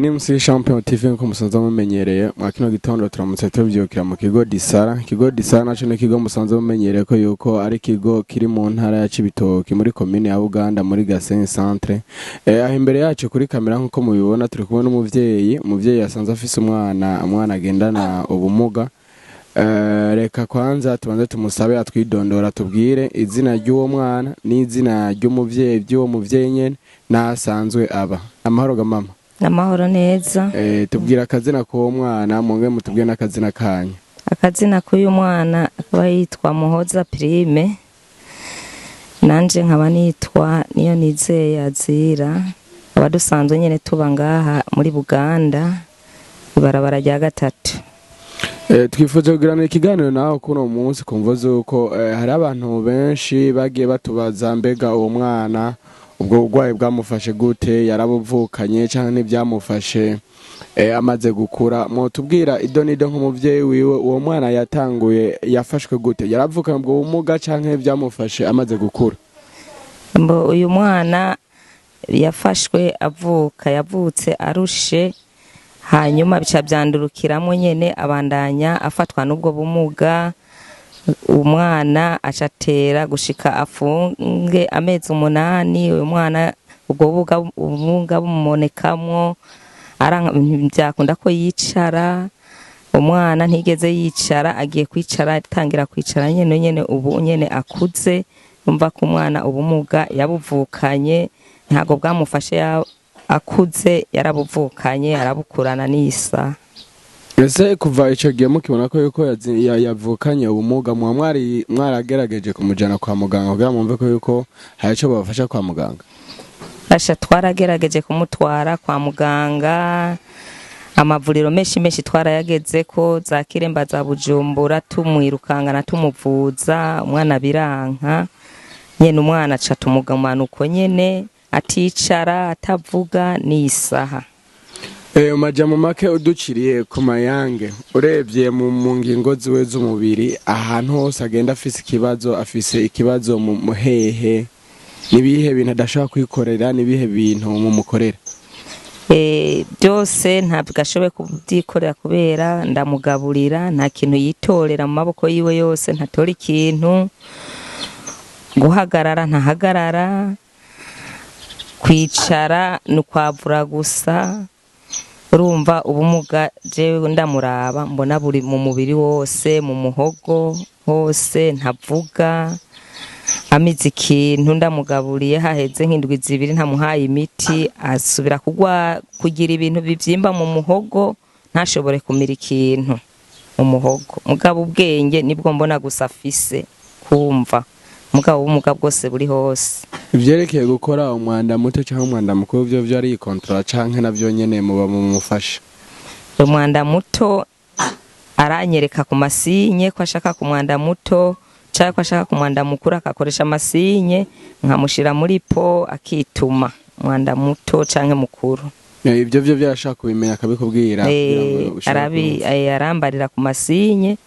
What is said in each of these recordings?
ni MC Champion TV nko musanze mumenyereye mwa kino gitondo turamutse tubyukira mu kigo Disara. Kigo Disara naco ne kigo musanze mumenyereye ko yuko ari kigo kiri mu ntara ya Cibitoke muri commune ya Buganda muri Gasenyi centre. Aho imbere yacu kuri kamera nko mubibona turi kumwe n'umuvyeyi yasanze afise umwana agendana ubumuga. Reka kwanza tubanze tumusabe atwidondora tubwire izina ry'uwo mwana n'izina ry'uwo muvyeyi nyene nasanzwe aba. Amahoro ga mama. Amahoro neza. Tubwira akazina k'uwo mwana mwonge mutubwire n'akazina kanya. Akazina k'uyu mwana akaba yitwa Muhoza Prime. Nanje nkaba nitwa Niyonizeye Azira. Abadusanzwe nyene tuba ngaha muri Buganda ibarabara rya gatatu. Twifuza kugirana ikiganiro nawe kuno munsi kumva zuko hari abantu benshi bagiye batubaza mbega uwo mwana ubwo bugwayi bwamufashe gute yarabuvukanye cyangwa n'ibyamufashe amaze gukura mo tubwira idonido nk'umuvyeyi wiwe uwo mwana yatanguye yafashwe gute yaravukanye ubwo bumuga cyangwa byamufashe amaze gukura. Uyu mwana yafashwe yavutse arushe hanyuma bica byandurukiramo nyene abandanya afatwa n'ubwo bumuga. Umwana acatera gushika afunge amezi 8. Uyu mwana ubwo bumuga bumonekamwo byakunda ko yicara. Umwana ntigeze yicara, agiye kwicara tangira kwicara nyene ubu nyene akuze. Umva ko umwana ubumuga yabuvukanye ntago bwamufashe akuze, yarabuvukanye arabukurana n'isa. Ese kuva ico gihe mukibona ko yuko yavukanye ubumuga mwaragerageje kumujana kwa muganga kugira mumve ko yuko hari ico babafasha kwa muganga? Basha twaragerageje kumutwara kwa muganga, amavuriro menshi twarayageze ko za Kiremba za Bujumbura tumwirukanga na tumuvuza umwana biranka nyene. Umwana aca tumugamana uko nyene aticara atavuga n'isaha. Majambo make uduciriye ku mayange urebye mu ngingo ziwe z'umubiri ahantu hose agenda afise ikibazo mu hehe nibihe bintu adashaka kwikorera nibihe bintu mumukorera? Byose ntabwo ashoboye kubyikorera kubera ndamugaburira, nta kintu yitorera mu maboko yiwe yose, ntatora ikintu. Guhagarara ntahagarara, kwicara nukwavura gusa. Urumva ubumuga jewe ndamuraba mbona buri mu mubiri wose, mu muhogo hose, ntavuga. Amize ikintu ndamugaburiye haheze nk'indwi 2 ntamuhaye imiti asubira kugira ibintu bivyimba mu muhogo, ntashobore kumira ikintu mu muhogo. Mugabo ubwenge nibwo mbona gusa afise kumva, mugabo ubumuga bwose buri hose. Ivyerekeye gukora umwanda muto cyangwa umwanda mukuru byo ari control canke navyo nyene muba mumufasha? Umwanda muto aranyereka ku masinye ko ashaka ku mwanda muto cyangwa ko ashaka ku mwanda mukuru, akakoresha amasinye nkamushira muri po akituma umwanda muto canke mukuru. Ibyo byashaka kubimenya akabikubwira kugira ngo arambarira ku masinye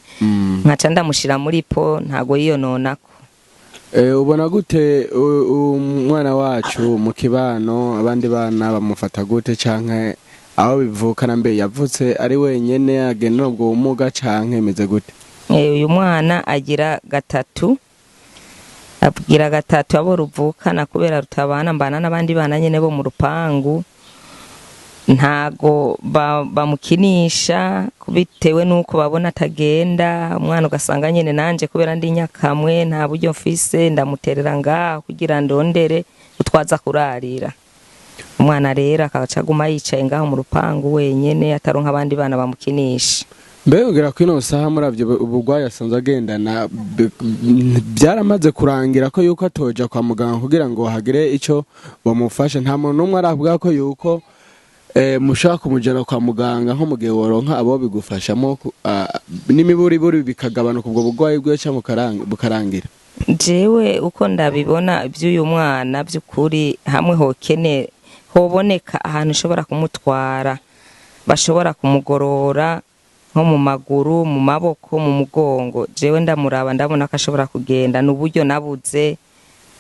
nkaca ndamushira muri po ntago yiyononako. Ubona gute umwana wacu mu kibano abandi bana bamufata gute canke aho bivukana mbe yavutse ari wenyene agenda ubwo bumuga canke meze gute? Uyu mwana agira gatatu abo ruvukana kubera rutabana mbana n'abandi bana nyene bo mu rupangu. Ntago bamukinisha bitewe nuko babona atagenda. Umwana ugasanga nyene nanje kubera ndi nyakamwe nta buryo mfise ndamuterera ngaho kugira ndondere utwaza kurarira. Umwana rero akacaguma yicaye ngaho mu rupangu wenyene ataronka abandi bana bamukinisha. Mbe ugira ko ino saha muravye ubugwayi asanzwe agendana byaramaze kurangira ko yuko atoja kwa muganga kugira ngo hagire ico bamufasha? Nta muntu numwe aravuga ko yuko mushaka kumujana kwa muganga nko mugihe woronka abo bigufashamo n'imiburiburi bikagabanuka ubwo bugwayi bwe cyangwa bukarangira? Jewe uko ndabibona iby'uyu mwana by'ukuri hamwe hoboneka ahantu ushobora kumutwara, bashobora kumugorora nko mu maguru, mu maboko, mu mugongo. Jewe ndamuraba ndabona ko ashobora kugenda, n'uburyo nabuze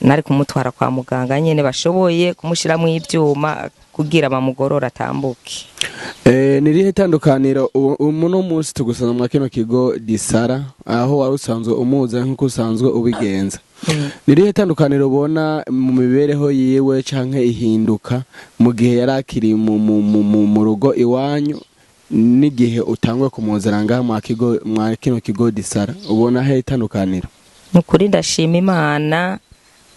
nari kumutwara kwa muganga nyene bashoboye kumushira mu ivyuma kugira bamugorora atambuke. Nirihe tandukaniro uno munsi tugusana mwa kino kigo Disara aho wari usanzwe umuza nkuko usanzwe ubigenza. Nirihe tandukaniro ubona mu mibereho yiwe canke ihinduka mu gihe yarakiri mu rugo iwanyu n'igihe utangwe kumuzana ngaha mwa kino kigo Disara ubona he tandukaniro? Nukuri ndashima Imana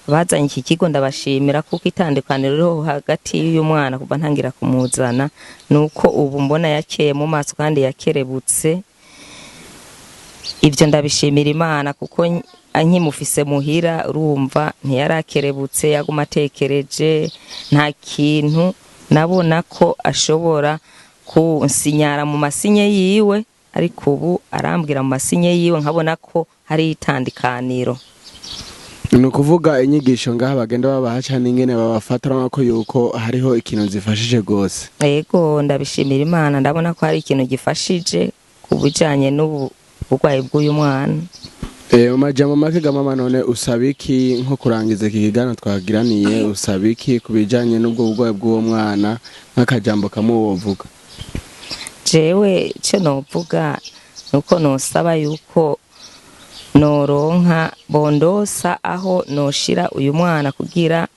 bazanye iki kigo, ndabashimira kuko itandukaniro rero hagati y'uyu mwana kuva ntangira kumuzana nuko ubu mbona yakeye mu maso kandi yakerebutse. Ibyo ndabishimira Imana kuko nkimufise muhira urumva ntiyarakerebutse, yaguma atekereje, nta kintu nabona ko ashobora kunsinyara mu masinye yiwe, ariko ubu arambwira mu masinye yiwe nkabona ko hari itandukaniro. Nukuvuga inyigisho ngaha bagenda babaha cyane ingene babafata urabona yuko hariho ikintu zifashije gose. Yego ndabishimira Imana, ndabona ko hari ikintu gifashije kubijanye n'uburwayi bw'uyu mwana. Majambo make ga mama, none usaba iki nko kurangiza iki kiganiro twagiraniye, usaba iki kubijanye n'ubwo burwayi bw'uwo mwana nk'akajambo kamwe wovuga? Jewe cyo novuga nuko nosaba yuko noronka bondosa aho noshira uyu mwana kugira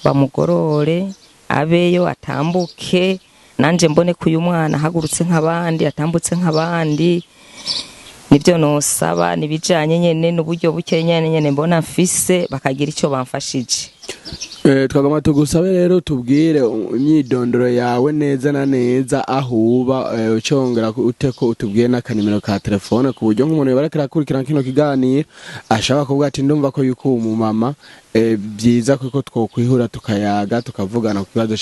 bamugorore abeyo atambuke, nanje mbone ko uyu mwana hagurutse nk'abandi, atambutse nk'abandi. Nibyo nosaba, nibijanye nyene n'uburyo buke nyene mbona mfise bakagira ico bamfashije. Twagama tugusabe rero tubwire imyidondoro yawe neza na neza aho uba, ucongera uteko utubwiye n'akanimero ka telefone ku buryo nk'umuntu yabarekera kurikirana kino kiganiro ashaka kuvuga ati ndumva ko yuko umumama byiza kuko twokwihura tukayaga tukavugana ku kibazo